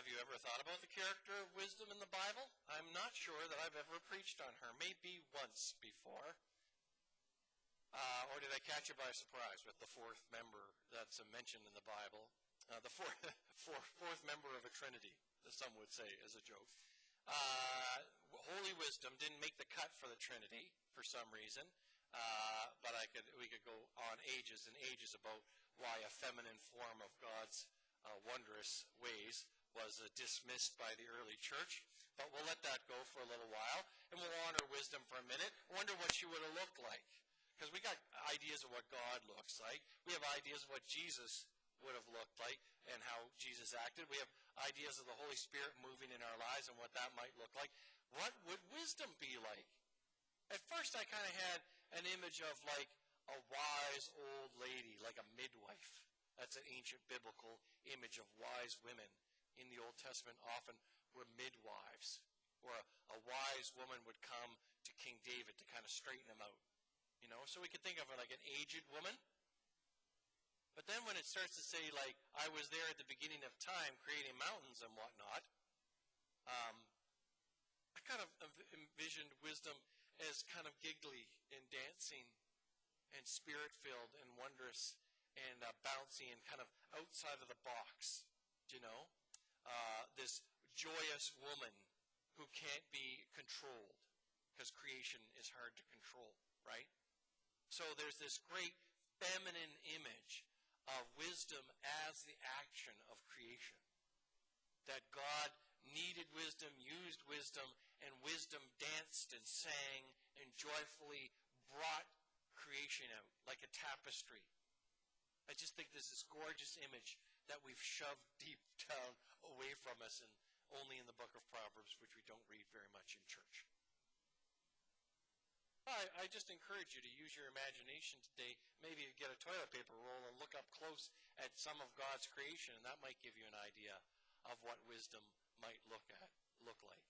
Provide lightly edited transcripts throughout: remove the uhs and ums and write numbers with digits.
Have you ever thought about the character of wisdom in the Bible? I'm not sure that I've ever preached on her. Maybe once before. Or did I catch you by surprise with the fourth member that's mentioned in the Bible? The fourth member of a Trinity, as some would say as a joke. Holy wisdom didn't make the cut for the Trinity for some reason, but we could go on ages and ages about why a feminine form of God's wondrous ways was dismissed by the early church. But we'll let that go for a little while, and we'll honor wisdom for a minute. Wonder what she would have looked like. Because we got ideas of what God looks like. We have ideas of what Jesus would have looked like and how Jesus acted. We have ideas of the Holy Spirit moving in our lives and what that might look like. What would wisdom be like? At first I kind of had an image of like a wise old lady, like a midwife. That's an ancient biblical image of wise women in the Old Testament. Often were midwives, where a wise woman would come to King David to kind of straighten him out. You know, so we could think of her like an aged woman. But then when it starts to say, like, I was there at the beginning of time creating mountains and whatnot, I kind of envisioned wisdom as kind of giggly and dancing and spirit-filled and wondrous and bouncy and kind of outside of the box, you know? This joyous woman who can't be controlled because creation is hard to control, right? So there's this great feminine image of wisdom as the action of creation. That God needed wisdom, used wisdom, and wisdom danced and sang and joyfully brought creation out like a tapestry. I just think this is a gorgeous image that we've shoved deep down away from us and only in the book of Proverbs, which we don't read very much in church. I just encourage you to use your imagination today. Maybe get a toilet paper roll and look up close at some of God's creation, and that might give you an idea of what wisdom might look like.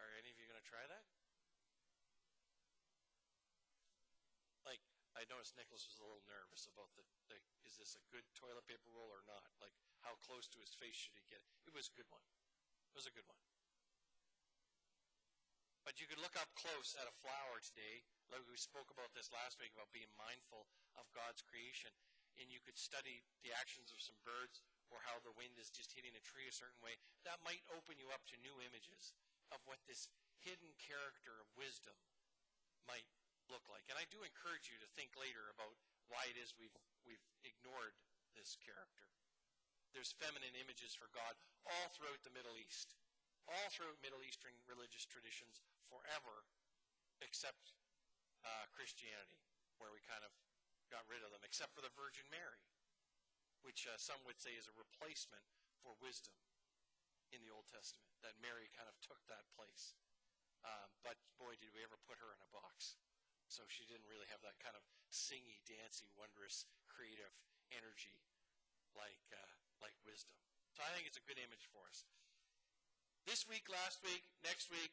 Are any of you going to try that? Like, I noticed Nicholas was a little nervous about is this a good toilet paper roll or not? Like, how close to his face should he get it? It was a good one. It was a good one. But you could look up close at a flower today, like we spoke about this last week, about being mindful of God's creation, and you could study the actions of some birds or how the wind is just hitting a tree a certain way. That might open you up to new images of what this hidden character of wisdom might look like. And I do encourage you to think later about why it is we've ignored this character. There's feminine images for God all throughout the Middle East. All throughout Middle Eastern religious traditions forever, except Christianity, where we kind of got rid of them, except for the Virgin Mary, which some would say is a replacement for wisdom in the Old Testament, that Mary kind of took that place. But boy, did we ever put her in a box. So she didn't really have that kind of singy, dancy, wondrous, creative energy like wisdom. So I think it's a good image for us. This week, last week, next week,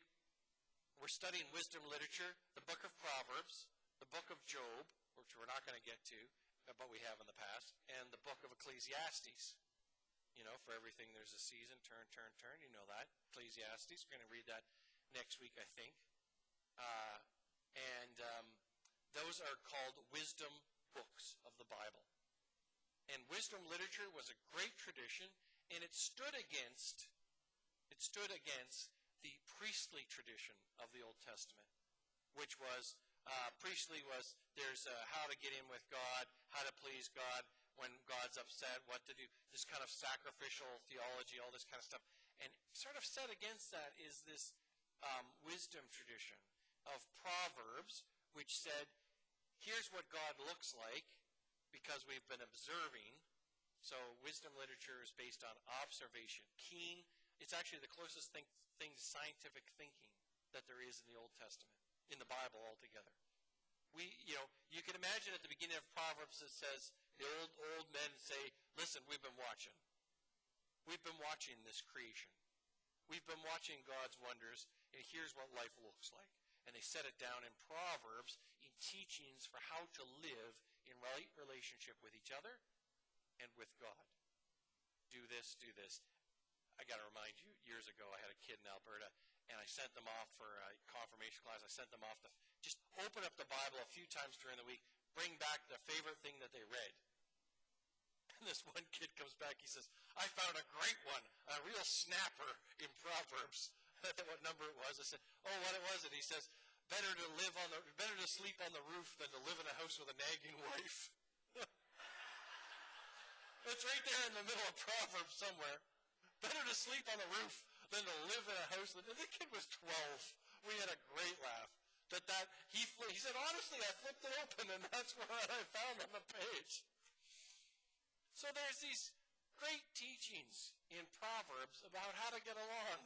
we're studying wisdom literature, the book of Proverbs, the book of Job, which we're not going to get to, but we have in the past, and the book of Ecclesiastes. You know, for everything there's a season, turn, you know that. Ecclesiastes, we're going to read that next week, I think. Those are called wisdom books of the Bible. And wisdom literature was a great tradition, and it stood against the priestly tradition of the Old Testament, which was, there's how to get in with God, how to please God when God's upset, what to do, this kind of sacrificial theology, all this kind of stuff. And sort of set against that is this wisdom tradition of Proverbs, which said, here's what God looks like because we've been observing. So wisdom literature is based on observation, keen. It's actually the closest thing to scientific thinking that there is in the Old Testament, in the Bible altogether. You can imagine at the beginning of Proverbs it says, the old men say, listen, we've been watching. We've been watching this creation. We've been watching God's wonders, and here's what life looks like. And they set it down in Proverbs in teachings for how to live in right relationship with each other and with God. Do this, do this. I got to remind you, years ago I had a kid in Alberta, and I sent them off for a confirmation class. I sent them off to just open up the Bible a few times during the week, bring back the favorite thing that they read. And this one kid comes back, he says, I found a great one, a real snapper in Proverbs. I don't know what number it was. I said, oh, what it was? And he says, better to sleep on the roof than to live in a house with a nagging wife. It's right there in the middle of Proverbs somewhere. Better to sleep on the roof than to live in a house. And the kid was 12. We had a great laugh. He said, honestly, I flipped it open, and that's what I found on the page. So there's these great teachings in Proverbs about how to get along,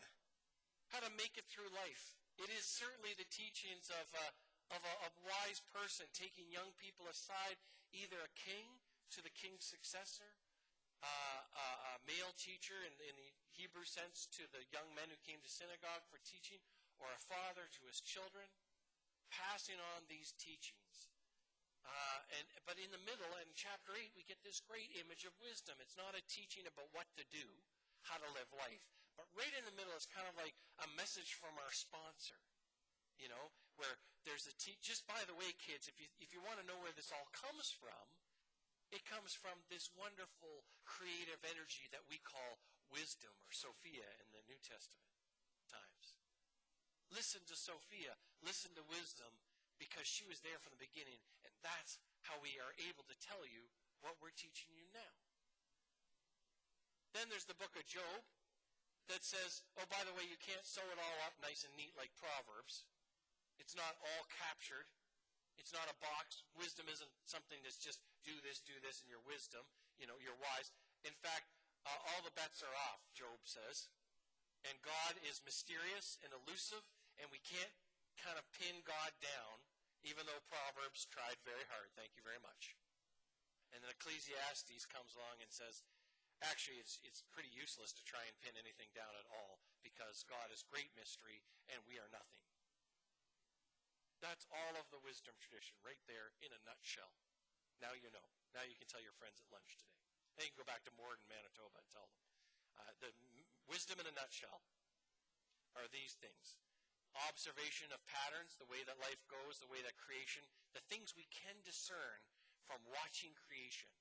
how to make it through life. It is certainly the teachings of a wise person taking young people aside, either a king to the king's successor, a male teacher in the Hebrew sense to the young men who came to synagogue for teaching, or a father to his children, passing on these teachings. But in the middle, in chapter 8, we get this great image of wisdom. It's not a teaching about what to do, how to live life. But right in the middle is kind of like a message from our sponsor, where there's just by the way, kids, if you want to know where this all comes from, it comes from this wonderful creative energy that we call wisdom, or Sophia in the New Testament times. Listen to Sophia, listen to wisdom, because she was there from the beginning, and that's how we are able to tell you what we're teaching you now. Then there's the book of Job that says, oh, by the way, you can't sew it all up nice and neat like Proverbs. It's not all captured. It's not a box. Wisdom isn't something that's just do this, and you're wisdom. You're wise. In fact, all the bets are off, Job says. And God is mysterious and elusive, and we can't kind of pin God down, even though Proverbs tried very hard. Thank you very much. And then Ecclesiastes comes along and says, actually, it's pretty useless to try and pin anything down at all, because God is great mystery, and we are nothing. That's all of the wisdom tradition right there in a nutshell. Now you know. Now you can tell your friends at lunch today. Then you can go back to Morden, Manitoba, and tell them. The wisdom in a nutshell are these things. Observation of patterns, the way that life goes, the way that creation, the things we can discern from watching creation.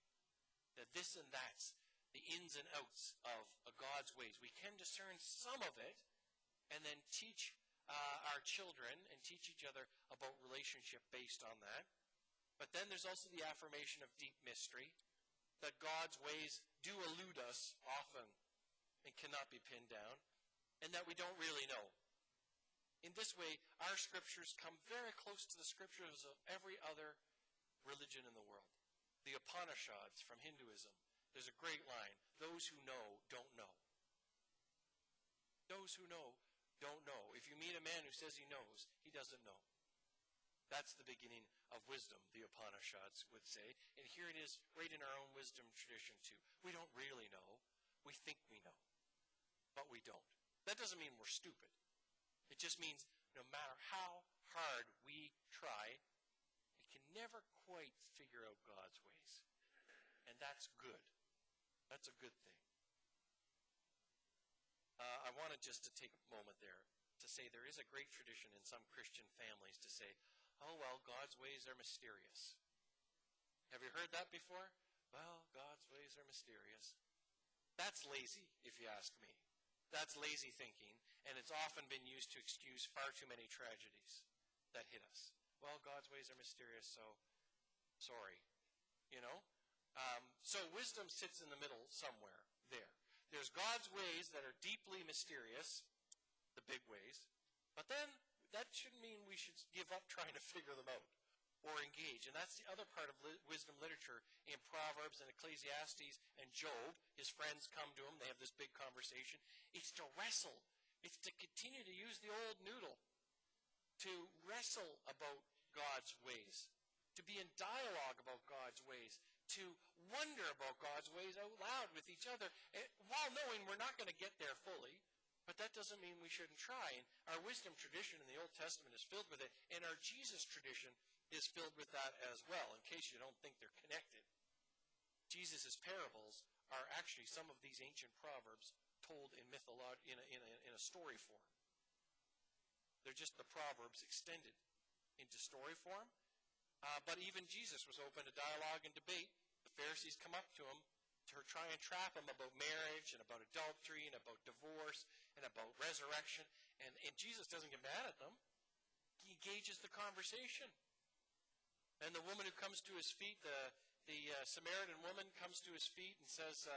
That this and that's the ins and outs of God's ways. We can discern some of it and then teach our children and teach each other about relationship based on that. But then there's also the affirmation of deep mystery, that God's ways do elude us often and cannot be pinned down, and that we don't really know. In this way, our scriptures come very close to the scriptures of every other religion in the world. The Upanishads from Hinduism, there's a great line, those who know don't know. Those who know don't know. If you meet a man who says he knows, he doesn't know. That's the beginning of wisdom, the Upanishads would say. And here it is right in our own wisdom tradition too. We don't really know. We think we know. But we don't. That doesn't mean we're stupid. It just means no matter how hard we try, we can never quite figure out God's ways. And that's good. That's a good thing. I wanted just to take a moment there to say there is a great tradition in some Christian families to say, oh, well, God's ways are mysterious. Have you heard that before? Well, God's ways are mysterious. That's lazy, if you ask me. That's lazy thinking, and it's often been used to excuse far too many tragedies that hit us. Well, God's ways are mysterious, so sorry. So wisdom sits in the middle somewhere there. There's God's ways that are deeply mysterious, the big ways, but then that shouldn't mean we should give up trying to figure them out or engage. And that's the other part of wisdom literature in Proverbs and Ecclesiastes and Job. His friends come to him. They have this big conversation. It's to wrestle. It's to continue to use the old noodle, to wrestle about God's ways, to be in dialogue about God's ways, to wonder about God's ways out loud with each other, while knowing we're not going to get there fully. But that doesn't mean we shouldn't try. And our wisdom tradition in the Old Testament is filled with it, and our Jesus tradition is filled with that as well, in case you don't think they're connected. Jesus' parables are actually some of these ancient proverbs told in a story form. They're just the proverbs extended into story form. But even Jesus was open to dialogue and debate. The Pharisees come up to him to try and trap him about marriage and about adultery and about divorce and about resurrection. And Jesus doesn't get mad at them. He engages the conversation. And the woman who comes to his feet, the Samaritan woman comes to his feet and says,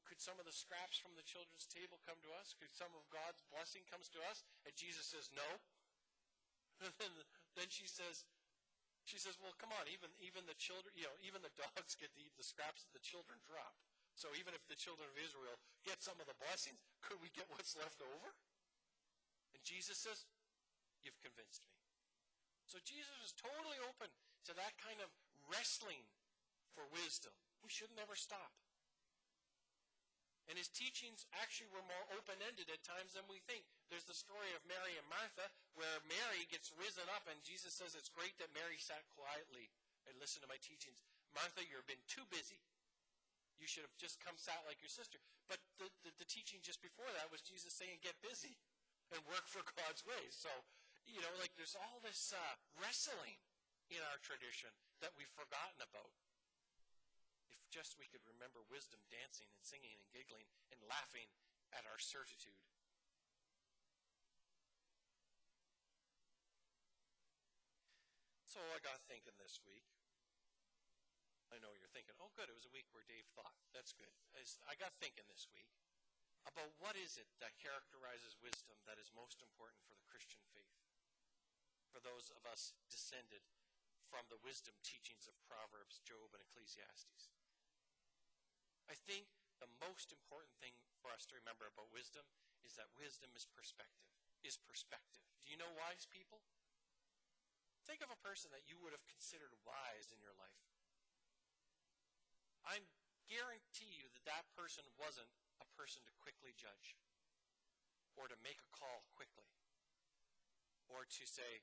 could some of the scraps from the children's table come to us? Could some of God's blessing comes to us? And Jesus says, no. And then she says, well, come on, even the children, even the dogs get to eat the scraps that the children drop. So even if the children of Israel get some of the blessings, could we get what's left over? And Jesus says, you've convinced me. So Jesus is totally open to that kind of wrestling for wisdom. We should never stop. And his teachings actually were more open-ended at times than we think. There's the story of Mary and Martha, where Mary gets risen up, and Jesus says it's great that Mary sat quietly and listened to my teachings. Martha, you've been too busy. You should have just come sat like your sister. But the teaching just before that was Jesus saying, get busy and work for God's ways. So, there's all this wrestling in our tradition that we've forgotten about. If just we could remember wisdom dancing and singing and giggling and laughing at our certitude. So I got thinking this week. I know you're thinking, oh good, it was a week where Dave thought. That's good. I got thinking this week about what is it that characterizes wisdom that is most important for the Christian faith. For those of us descended from the wisdom teachings of Proverbs, Job, and Ecclesiastes. I think the most important thing for us to remember about wisdom is that wisdom is perspective. Do you know wise people? Think of a person that you would have considered wise in your life. I guarantee you that person wasn't a person to quickly judge or to make a call quickly or to say,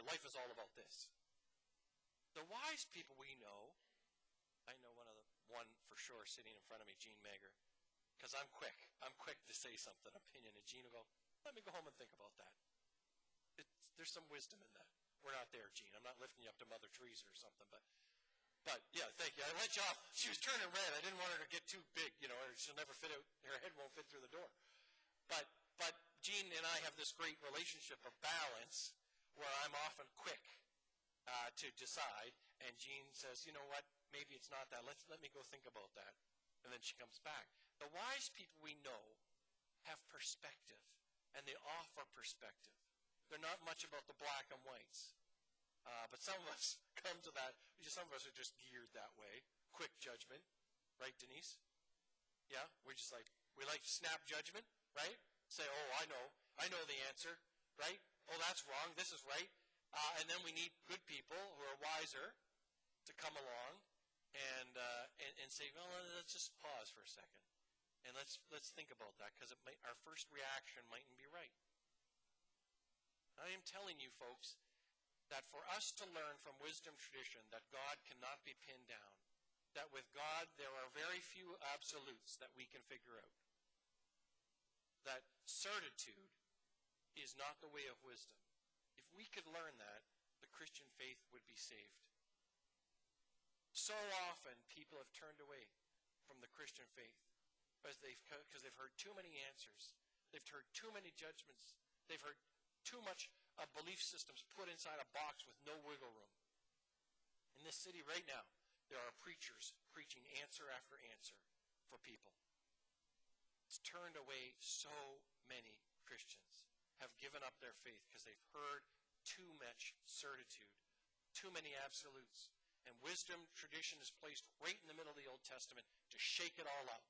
life is all about this. The wise people we know, I know one for sure sitting in front of me, Gene Mager, because I'm quick to say something, opinion, and Gene will go, let me go home and think about that. There's some wisdom in that. We're not there, Gene. I'm not lifting you up to Mother Teresa or something, but yeah, thank you. I let you off. She was turning red. I didn't want her to get too big, she'll never fit out. Her head won't fit through the door. But Gene and I have this great relationship of balance where I'm often quick to decide, and Gene says, you know what, maybe it's not that. Let me go think about that. And then she comes back. The wise people we know have perspective, and they offer perspective. They're not much about the black and whites. But some of us come to that, some of us are just geared that way. Quick judgment. Right, Denise? Yeah? We like snap judgment, right? Say, oh, I know the answer, right? Oh, that's wrong, this is right. And then we need good people who are wiser to come along and say, well, let's just pause for a second. And let's think about that, because our first reaction mightn't be right. I am telling you, folks, that for us to learn from wisdom tradition that God cannot be pinned down, that with God there are very few absolutes that we can figure out, that certitude is not the way of wisdom. If we could learn that, the Christian faith would be saved. So often people have turned away from the Christian faith because they've heard too many answers. They've heard too many judgments. They've heard too much belief systems put inside a box with no wiggle room. In this city right now, there are preachers preaching answer after answer for people. It's turned away so many Christians have given up their faith because they've heard too much certitude, too many absolutes. And wisdom tradition is placed right in the middle of the Old Testament to shake it all up.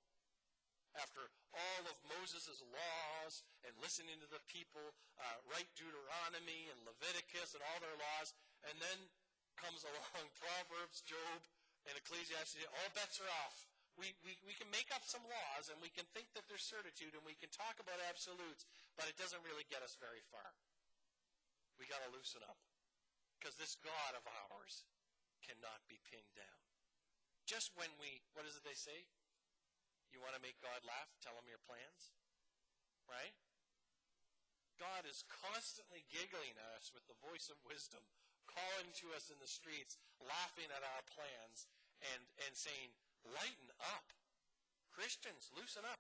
After all of Moses' laws and listening to the people write Deuteronomy and Leviticus and all their laws, and then comes along Proverbs, Job, and Ecclesiastes, all bets are off. We can make up some laws, and we can think that there's certitude, and we can talk about absolutes, but it doesn't really get us very far. We got to loosen up, because this God of ours cannot be pinned down. just when what is it they say? You want to make God laugh? Tell him your plans. Right? God is constantly giggling at us with the voice of wisdom, calling to us in the streets, laughing at our plans, and saying, lighten up. Christians, loosen up.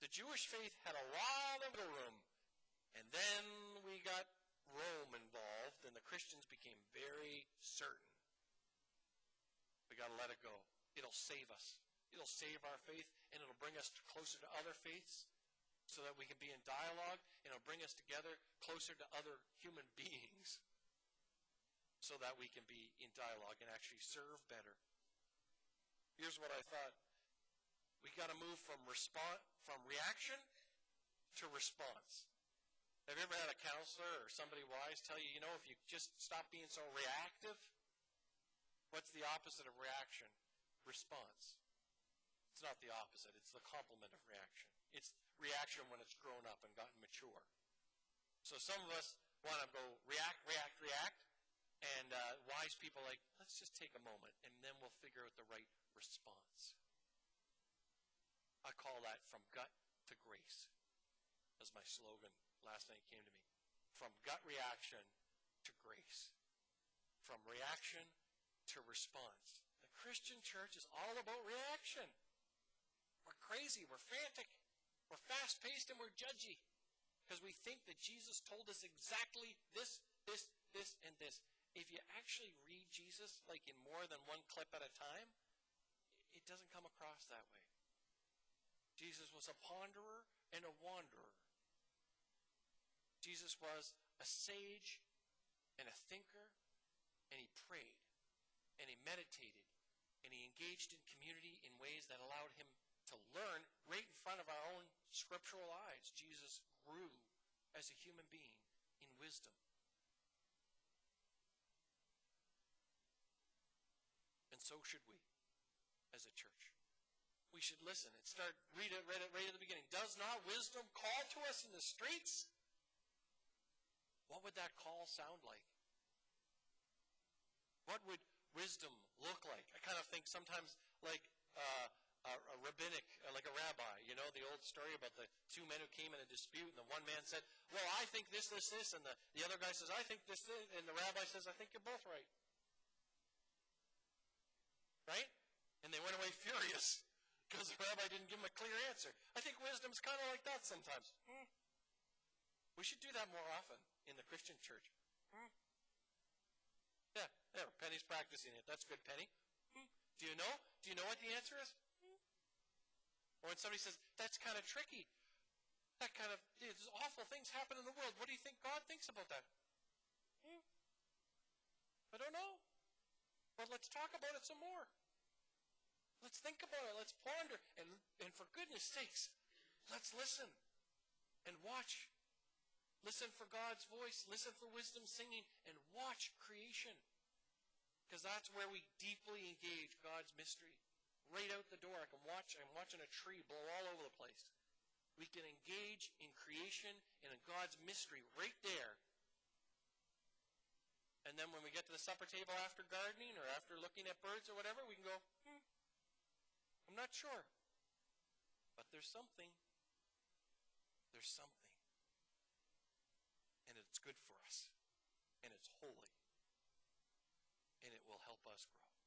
The Jewish faith had a lot of room, and then we got Rome involved, and the Christians became very certain. We got to let it go. It'll save us. It'll save our faith, and it'll bring us closer to other faiths so that we can be in dialogue, and it'll bring us together closer to other human beings so that we can be in dialogue and actually serve better. Here's what I thought. We got to move from reaction to response. Have you ever had a counselor or somebody wise tell you, if you just stop being so reactive, what's the opposite of reaction? Response. It's not the opposite. It's the complement of reaction. It's reaction when it's grown up and gotten mature. So some of us want to go react, and wise people are like, let's just take a moment, and then we'll figure out the right response. I call that from gut to grace. That's my slogan last night came to me. From gut reaction to grace. From reaction to response. The Christian church is all about reaction. We're crazy. We're frantic. We're fast-paced and we're judgy. Because we think that Jesus told us exactly this, and this. If you actually read Jesus like in more than one clip at a time, it doesn't come across that way. Jesus was a ponderer and a wanderer. Jesus was a sage and a thinker, and he prayed, and he meditated, and he engaged in community in ways that allowed him to learn right in front of our own scriptural eyes. Jesus grew as a human being in wisdom. And so should we as a church. We should listen and read it right at the beginning. Does not wisdom call to us in the streets? What would that call sound like? What would wisdom look like? I kind of think sometimes like a rabbinic, like a rabbi. You know, the old story about the two men who came in a dispute, and the one man said, well, I think this, and the other guy says, I think this, and the rabbi says, I think you're both right. Right? And they went away furious because the rabbi didn't give them a clear answer. I think wisdom's kind of like that sometimes. We should do that more often in the Christian church. Yeah, there, Penny's practicing it. That's good, Penny. Do you know? Do you know what the answer is? Or when somebody says, that's kind of tricky. There's awful things happen in the world. What do you think God thinks about that? I don't know. But let's talk about it some more. Let's think about it. Let's ponder. And for goodness sakes, let's listen and watch. Listen for God's voice. Listen for wisdom singing. And watch creation. Because that's where we deeply engage God's mystery. Right out the door. I'm watching a tree blow all over the place. We can engage in creation and in God's mystery right there. And then when we get to the supper table after gardening or after looking at birds or whatever, we can go, I'm not sure. But there's something. There's something. And it's good for us. And it's holy. And it will help us grow.